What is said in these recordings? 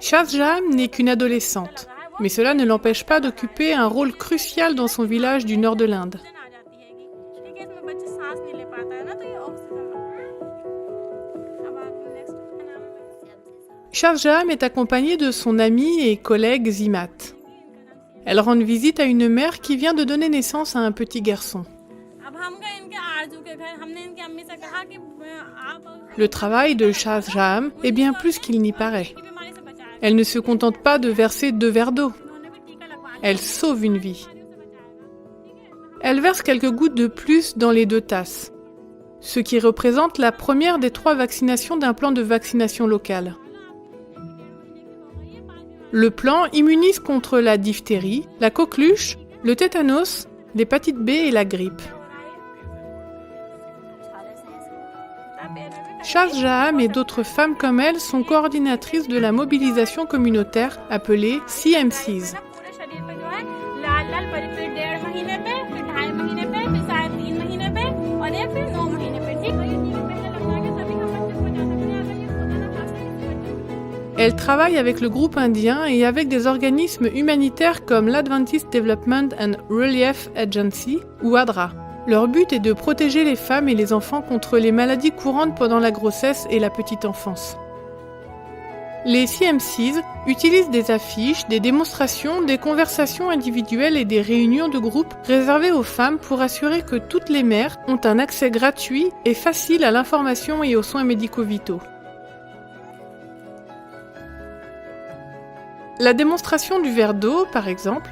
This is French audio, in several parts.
Shahjahan n'est qu'une adolescente, mais cela ne l'empêche pas d'occuper un rôle crucial dans son village du nord de l'Inde. Shahjahan est accompagnée de son amie et collègue Zimat. Elle rend visite à une mère qui vient de donner naissance à un petit garçon. Le travail de Shahjahan est bien plus qu'il n'y paraît. Elle ne se contente pas de verser 2 verres d'eau. Elle sauve une vie. Elle verse quelques gouttes de plus dans les 2 tasses, ce qui représente la première des 3 vaccinations d'un plan de vaccination local. Le plan immunise contre la diphtérie, la coqueluche, le tétanos, l'hépatite B et la grippe. Shahjahan et d'autres femmes comme elle sont coordinatrices de la mobilisation communautaire appelée CMCs. Elle travaille avec le groupe indien et avec des organismes humanitaires comme l'Adventist Development and Relief Agency ou ADRA. Leur but est de protéger les femmes et les enfants contre les maladies courantes pendant la grossesse et la petite enfance. Les CMCs utilisent des affiches, des démonstrations, des conversations individuelles et des réunions de groupe réservées aux femmes pour assurer que toutes les mères ont un accès gratuit et facile à l'information et aux soins médicaux vitaux. La démonstration du verre d'eau, par exemple,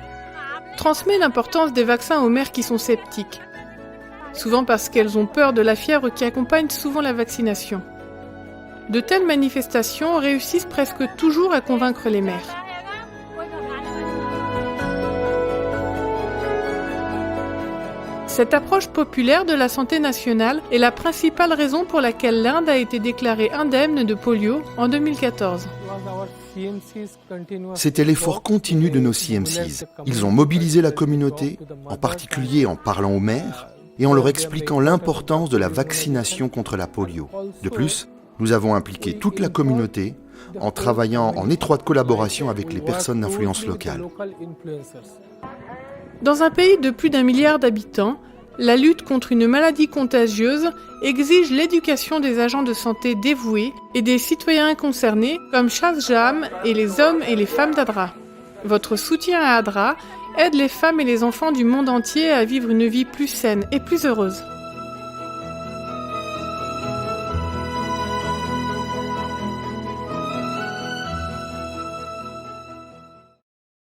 transmet l'importance des vaccins aux mères qui sont sceptiques, souvent parce qu'elles ont peur de la fièvre qui accompagne souvent la vaccination. De telles manifestations réussissent presque toujours à convaincre les mères. Cette approche populaire de la santé nationale est la principale raison pour laquelle l'Inde a été déclarée indemne de polio en 2014. C'était l'effort continu de nos CMCs. Ils ont mobilisé la communauté, en particulier en parlant aux mères et en leur expliquant l'importance de la vaccination contre la polio. De plus, nous avons impliqué toute la communauté en travaillant en étroite collaboration avec les personnes d'influence locale. Dans un pays de plus d'1 milliard d'habitants, la lutte contre une maladie contagieuse exige l'éducation des agents de santé dévoués et des citoyens concernés comme Shahjahan et les hommes et les femmes d'ADRA. Votre soutien à ADRA aide les femmes et les enfants du monde entier à vivre une vie plus saine et plus heureuse.